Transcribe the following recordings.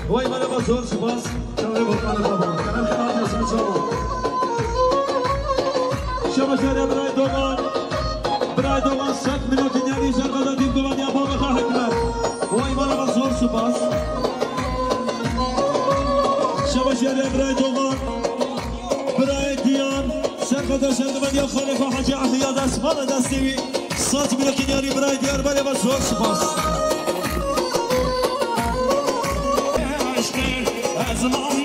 وای من با زور سپاس شما بخوام بابا کنم کنار نسیم شما شما شهر برای دوغان 100 میلیون دیناری سرقاضی تیم گوانی ابا بخواه حکمت وای من با زور سپاس شما شهر برای دوغان برای دیان سرقاضی سرقاضی خلیفه حاجی احیا دستمان دستیوی 100 میلیون دیناری برای دیار برای با زور سپاس زمان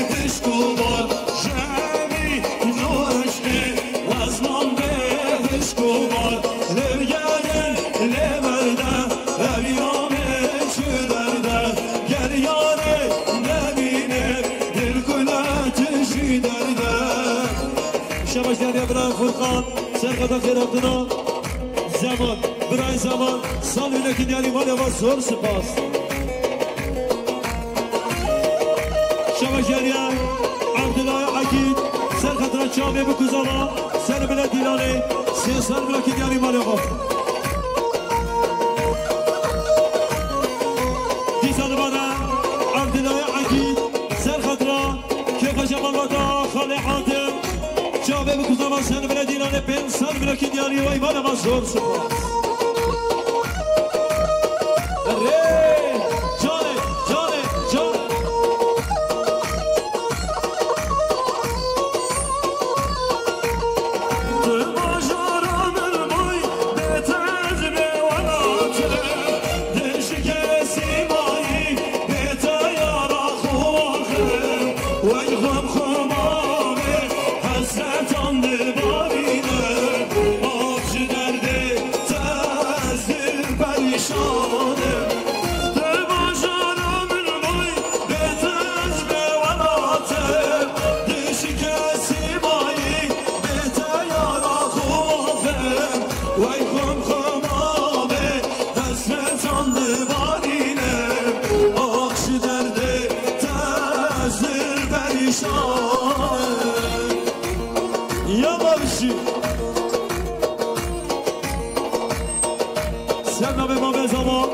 بهش گوار شمی نوشته وزمان بهش گوار لبگردن لبرده اویامش درده گریانه نبینه دل کنتشی درده شبش دریا برای فرقان سرقادا خیرافتنا زمان برای زمان سال بینه که نیاری مالی و زور سپاس شباشریان عبدالله عقید سر خطران چامه بکوزانا سر بلا دیلانه 3 سال بلا که دیاری مال خوب دیسان بادا عبدالله عقید سر خطران که خشمان بادا خاله حاتم چامه بکوزانا سر بلا دیلانه 5 سال بلا که دیاری و ایمان ما زور سپاس وای خم خمامه دست candı barine Akşı derdi tezdir perişanı Yavaşı Sen abi mame zaman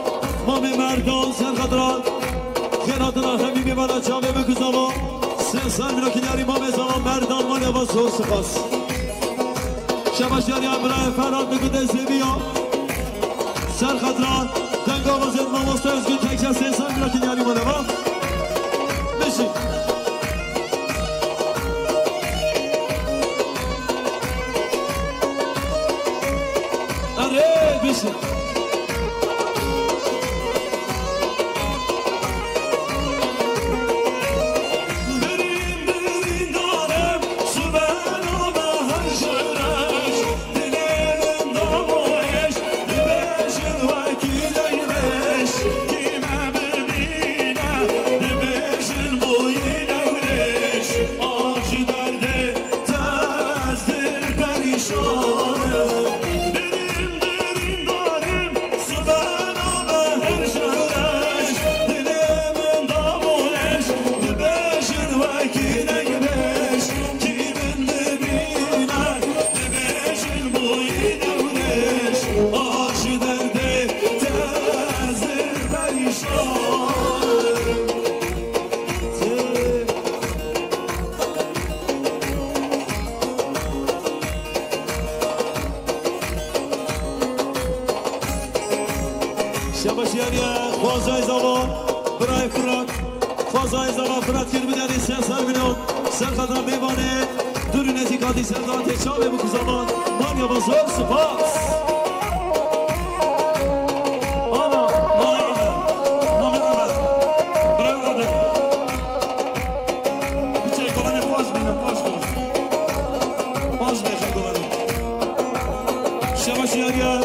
Mame merdan sen kadran Kıratına hemimi bana çave ve kızama Sen sarmına yari mame zaman merdan mane ve zor sıfas Şabaş yari Emre Ferhat Mekıde seviyor Sen kadran Dengavaz etmem usta özgün tekşer Sen sarmına yari mane ve Beşik Arre beşik Fazay zaman, Bray Fırat Fazay zaman Fırat Kirmideni sen sarmilyon Sen kadar meyvane Dürün etikadi serdan teçal ve bu zaman Manya bazır sıfas Ama Mami Ömer Bray Ömer Bir şey kolane faz bine faz konuş Faz bine kolane Şebaş yarıya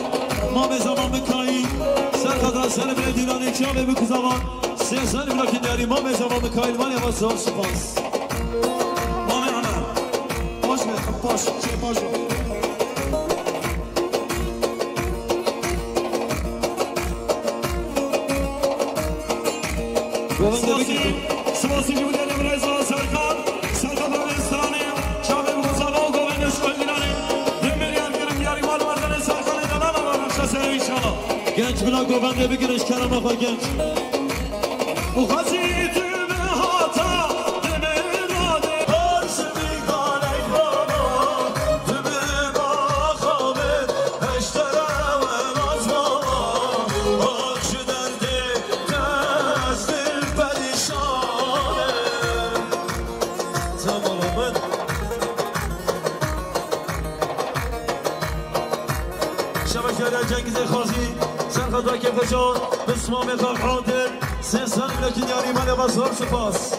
Mame zaman mekayı Kadar seni bile dinan ekşam ve bu zaman Sen seni bırakın yari Mame zamanı kailman yavaş zor sıfas Mame ana Boş ver boş boş Sıvası gibi dedim Reza Serkan Serkan'dan istani Çağbe bu zaman Goven eşkol dinani Dümür yargırım yari malumatlarını Serkan'ı yalan alalım Şaseri inşallah Genç bina Goven'de bir giriş Kerem Afa genç Bu hazitüme hata Demirade Harsimi galek bana Dümür akabet Eştere ve nazmama Akşı derdi Tezdir perişane Zamanımın Şebekeler Cengiz Ekhazi Sen kadar kefecan Bısmam ekal hadir Sen lekin yari mane bazar sıfas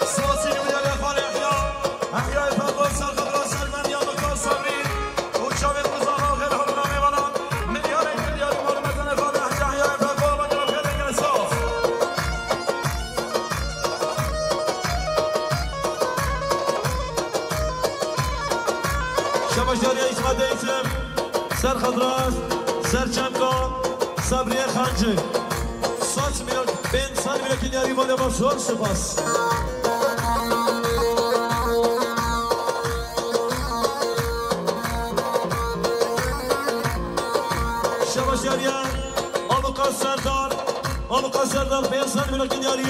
Sasi gibi yere fare ehya Ehya efendim sen kadar selmen ya bakar sabri Uçavet kızana gel halına meyvanan Milyar ekil yari malumeten efendim Ehya efendim Babacına fiyatı saf Şabaşlarıya İsmet Eğitim, Ser Kadraz, Ser Çemka, Sabriye Khancı Saç milyon, ben san milyon yari bana başlar sıfas Şabaşlarıya Avukat Serdar, ben san milyon yari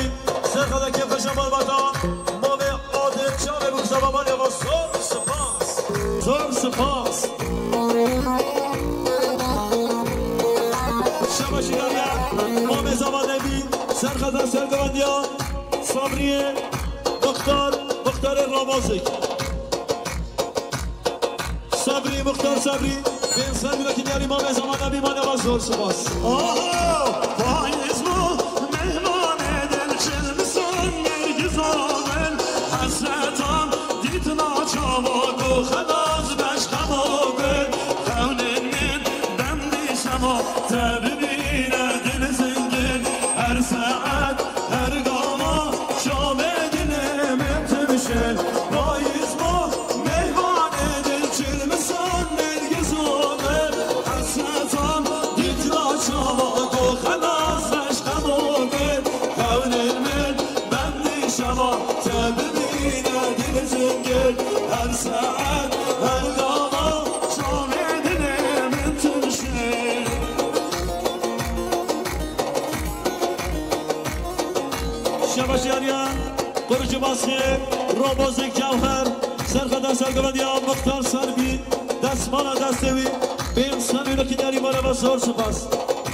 Ser Kadar Kefe Şamal Vatan Mame Adem Çağ ve bu kısa baban yavaş zor sıfas Zor sıfas Şabaşı yarıya Mame Zaman Ebi Serkadar Sergavandiya Sabriye Muhtar Ramazik Sabri Muhtar Sabri Ben Serbilekin yarı Mame Zaman Ebi Mane var zor sıfas Faiz bu mehman eden Çelmisan Nergiz Avel Hasretan Ditna Çavaku Khalaz Beşkavaku Kavnenin Dendi Şama Tebibine Dil zingin Her saat her gama Şamedi ببینه دل زنگل هر ساعت هر داما جانه دلم تنشه شباش یاریان قرج باسخه روبوزک جوهر سرخدا سرگوندیان مختار سربی دستمالا دستوی به انسانی رو که داری مالا بزار سپاس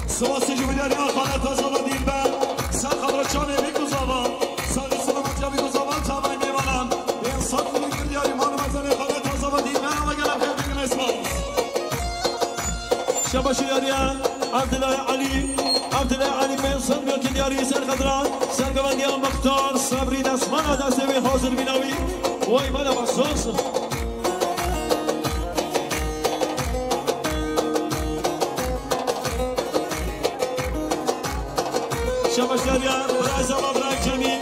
سواسی جو بیداری آخانه تازالا دیم بر سرخدا چانه بیگوزاوان سالی سلامت جا بیگوزاوان تابای میوانم به انسان رو که دیاری مالا بزنه خانه تازالا دیم بر اما گلم خیلی بگم اسماس شباش یاریان عبدالله علی به انسان رو که دیاری سرخدا سرگوندیان مختار صبری دستمالا دستوی حاضر بیناوی وای مالا بزار سپاس شباش داریم برای زمان برای کمی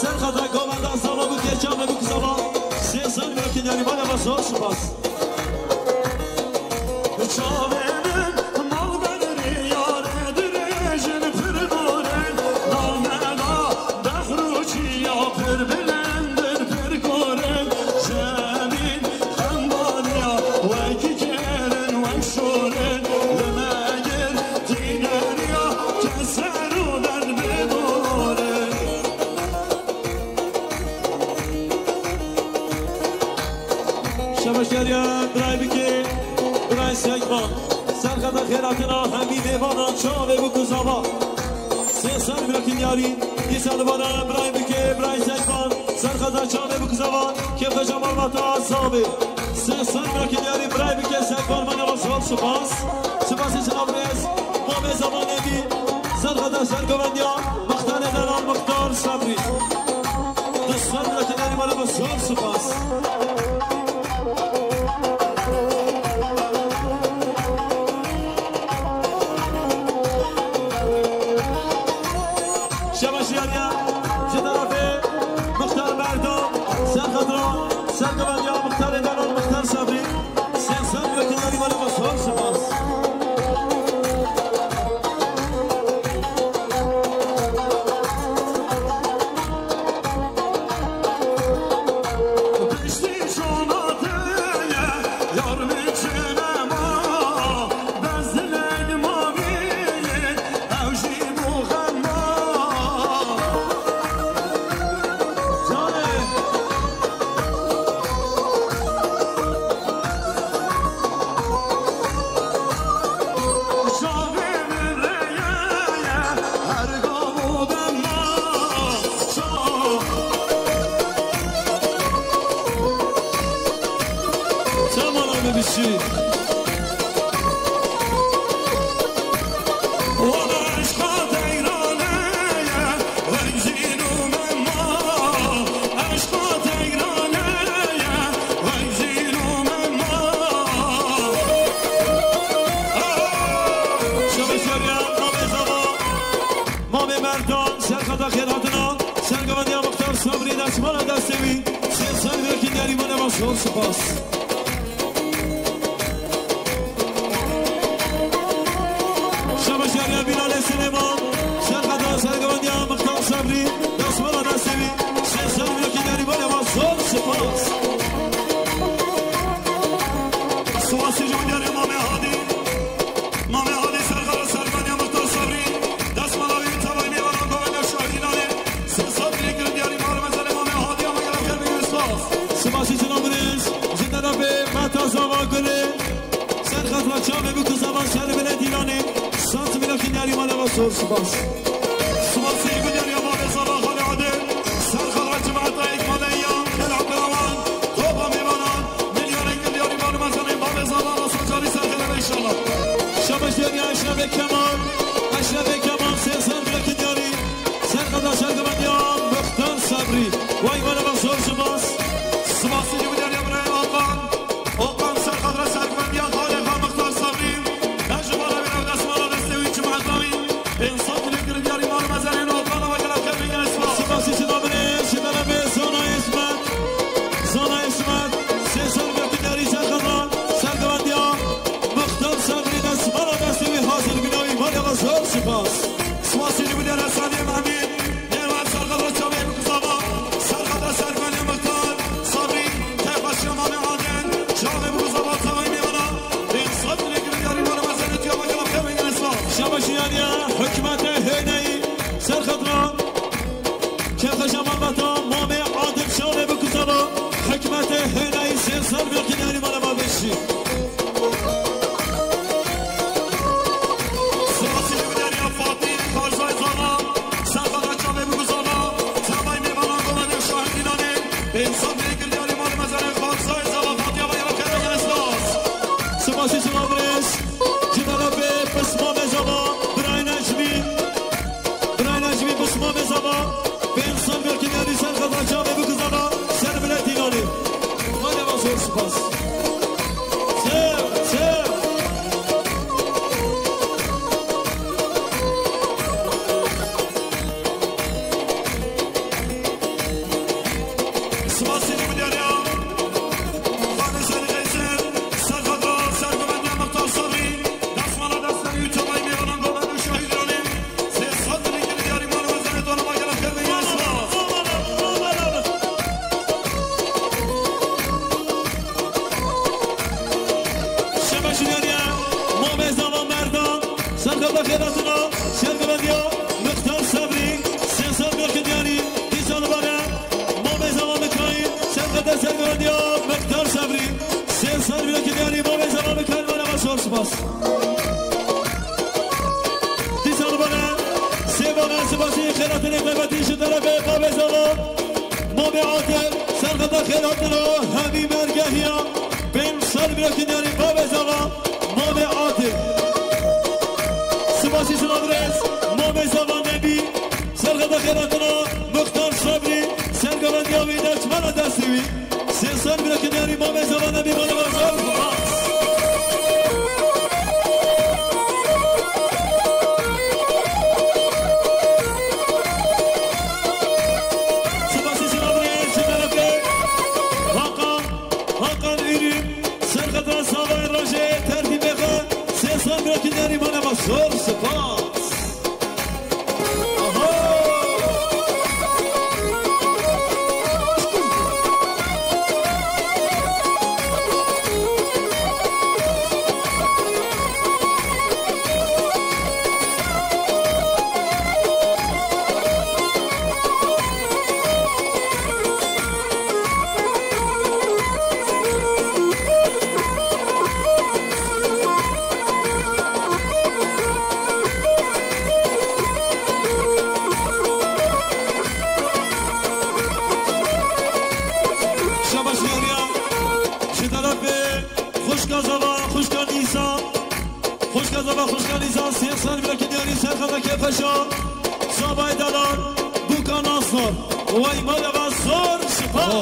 سر خطر گوانده از زمان بود که جامعه بود که زمان 3 سال میرکی داریم مال بزار سپاس چاوینن مال بدری یاره درجن پر دورن نامنا دخروچی یا پر بلندر پر گورن زمین خندانیا وکی کرن وک شورن لمگر دینریا کسر شباشیان برای بکی برای سیگمان سرخط خیراتنا همی دیوانا چاوه بکوزاوا 3 سال براکین یاری 2 سال بارا برای بکی برای سیگمان سرخط چاوه بکوزاوا کف جمال ماتا آزابه 3 سال براکین یاری برای بکی سیگمان من واسوال سپاس سپاسی جناب رئیس ما به زمان بی سرخط سرگوندیان مختار دلال مختار صبری 2 سال براکین یاری من واسوال سپاس سرگوندیان مختار دلال مختار صبری 3 سال براکین یاری من واسوال سپاس سپاس شباشیان بیلال سلیمان سرخدا سرگوندیان مختار صبری دستمالا دستوی 3 سال براکین یاری من واسوال سپاس سواسی جو بیداری امام هادی سرخدا سرگوندیان مختار صبری دستمالا بی تبایی میوانم گوانده شاهدینانه 3 سال براکین یاری من بزن امام هادی اما گرم خیلی بگیر سپاس سپاسی جناب رئیس جناب متا زمان گله سرخط و چاوه بکو زمان شهر بله دیلانه سانت براکین یاری مال واسوال سپاس سپاسی بیداری امام زمان خاله عادل سرخط و جماعت اکمال ایام خیل عبدالرحمن توبا میوانان میلیون انگل یاری مال مزن امام زمان و سجاری سرخیل بیشالله شباش داری اشرف کمال 3 سال براکین یاری سرخط و شرگوندیان مختار صبری وای مال واسوال سپاس سپاسی جو بیداری اوقان سرخط را سرگوندیان خالقا مختار صبری نجمالا بیرو دستمالا دستوی چمعتاوی انسان بلگردی انسان دیگر دیاری مال مزاره خالصای زوافات یا باید کرده اسلاس سپاسی سلامرس جناب بسمام زبا برای نجمی بسمام زبا به انسان برکن یاری سر خدا جامعه بکو زبا سر بله دیلانی مالی مزور سپاس سر سپاسی خیرات نکبتی شدرک باب زمان ما به عاطل سرقط خیرات رو همی مرگهیا بین سال بیرکن یاری باب زمان ما به عاطل سپاسی سنادرس ما به زمان نبی سرقط خیرات رو مختار صبری سرگوند یاوی نجمن دستیوی سه سال بیرکن یاری ما به زمان نبی مال بازار یاری مال بازار سپاس وای مال بازار سپاس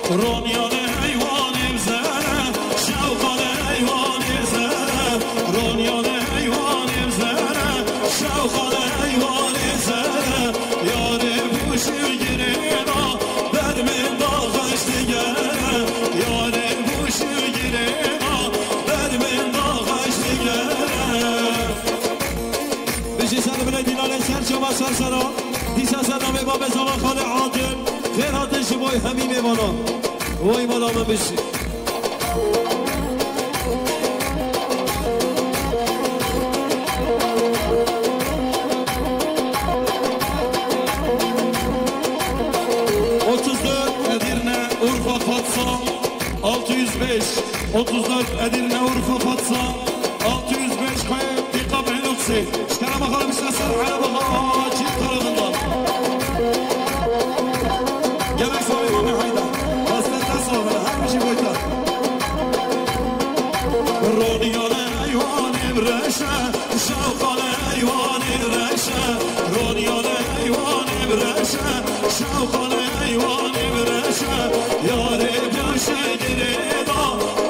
رونیان ایوان زنم شوقان ایوان زنم رونیان ایوان زنم شوقان ایوان زنم یاد بوشی گیرم بر من داغش دیگرم یاد بوشی گیرم بر من داغش دیگرم بشی سر بله دیلال سر شما سر سرا دیسا سر نامه باب زمان خاله عادل خیرات شمای همین میوانا وای مالامه بشی Edirne Urfa Fatsa 605 34 Edirne Urfa Fatsa 605 Kayıp Dikkat Beluksi Çıkara bakalım istersen Hala bakalım Çift tarafından Gerek sonra İmam Hayda Hasretten sonra her bir şey boyuta Rodiyane eyvanim reşe Şavkane eyvanim reşe Rodiyane eyvanim reşe Şavkane eyvanim reşe Yâre gönşe gireda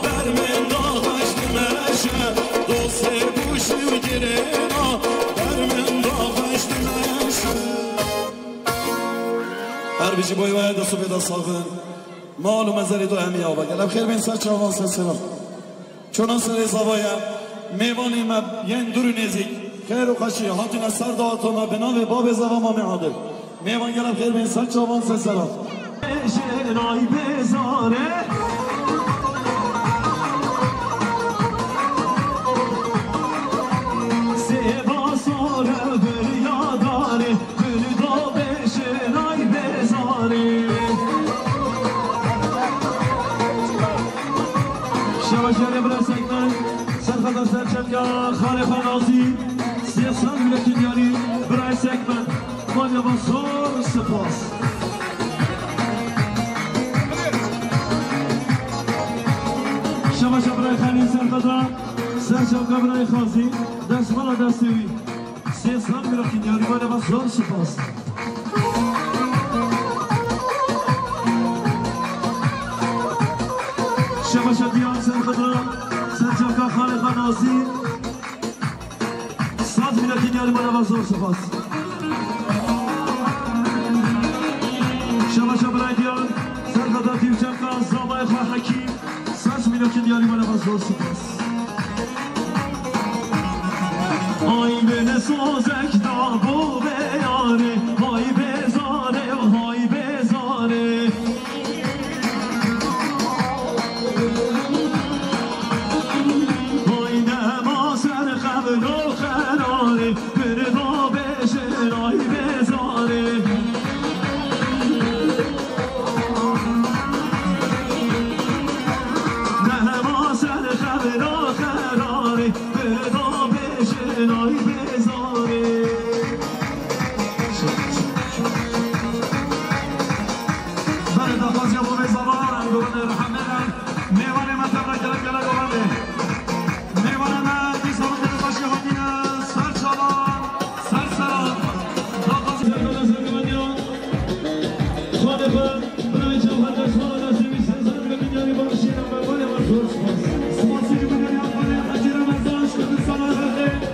Bermen dağaştı meşe Dost buşu gireda Bermen dağaştı meşe Her bir şey boyu ve da subida salgın Malum mezari do hemi yava Gelab khir bin saç avan selam چون سر زوایا میوانی ما ین دور نزدیک خیر و خوشی هاتون از سر دعاتو ما به نام باب زوا ما میعادل میوان گلم خیر به این سر چوان سه سلام شرای بزاره سیبا ساره بریاداره بریدا به شرای بزاره شباشیانه برسکن سرخدا سرچنگا خالف نازی 30 سال بلکن یاری برای سکمن مالی باسور سپاس شما برای خلیل سرقدرم سرچم برای خازی دست مالا دستوی 3 سال میرفتین یاری باید بسیار سپاس شما شدیان سرقدرم سرچم خالق نازی ساز میرفتین یاری باید بسیار سپاس شما برای دیان سرقدر تیوچم که زامای خواه حکیم ساز میرفتین یاری باید بسیار سپاس های به سازک داغو بیاره های بزاره و های بزاره های نما سر خبر و خراره بره با بشه های بزاره نما سر خبر و خراره بره با بشه نای بزاره برد آفاز یا بومه زبان گوانده رحمه میوانه من تبرک دلم گله گوانده میوانه من دیسان دل باشی خودینه سر چالان سر سران آفاز زرگان زرگانیان خواهده خود برای جوهر دشمان دستوی سنزان بگید یاری باشی نمبر بانه من زور سپاس سپاسی که بگید یاری حجی رمزان شکل سالان رده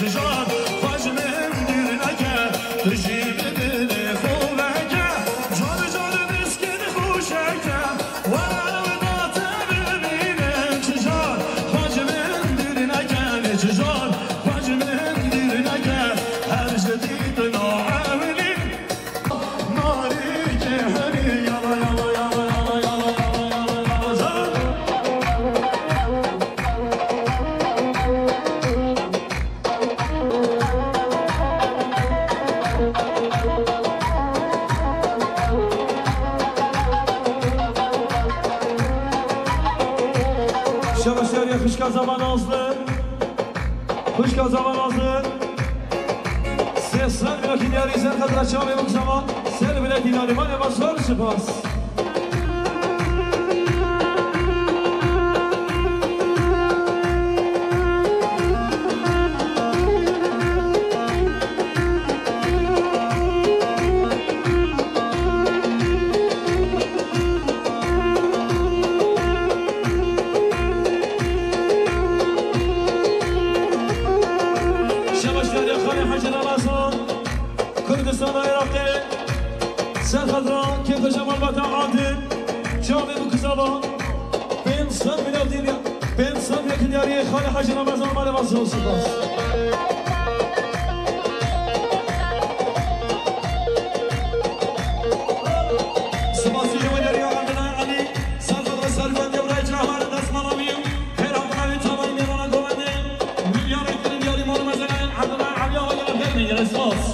چجان خواجمم دیر نکه تجیب دل خوبه که جان جان مسکین خوشه که ولو ناته ببینه چجان خواجمم دیر نکه چجان خواجمم دیر نکه هر جدید ناعملی ناری که هری یالا یالا یالا یالا یالا شباشتری خوشکا زمان آزده خوشکا زمان آزده سیستان بلا کنیاری زن خدر چاوی بکسما سر بلا دیناری من بسار سپاس کردستان عراقی سرخدران که خشمان بطا عادل جامعه بکزابان بینستان میلیارد دینیا بینستان یکیاری خاله حج رمضان مال واسه سپاس سپاسی جوانیاری آقای علی سرخدر سرفند یورای جهان دست مالامیم خیر همونوی تمایی میرانه گوانده میلیاری دیاری مال مزنه عبدالله علی آقای عبدالله میگره سپاس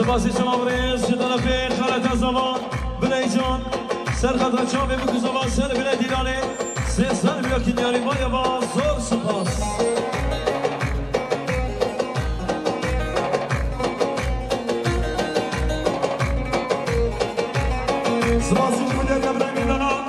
سپاسی شما بریز جدال فیر خالت از زمان بلی جان سرخدر چاوی بکزابان سر بلی دیرانی سیستان بیا کنیاری مایا با زور سپاس سپاسی جمهوری ابراهیم ایلانا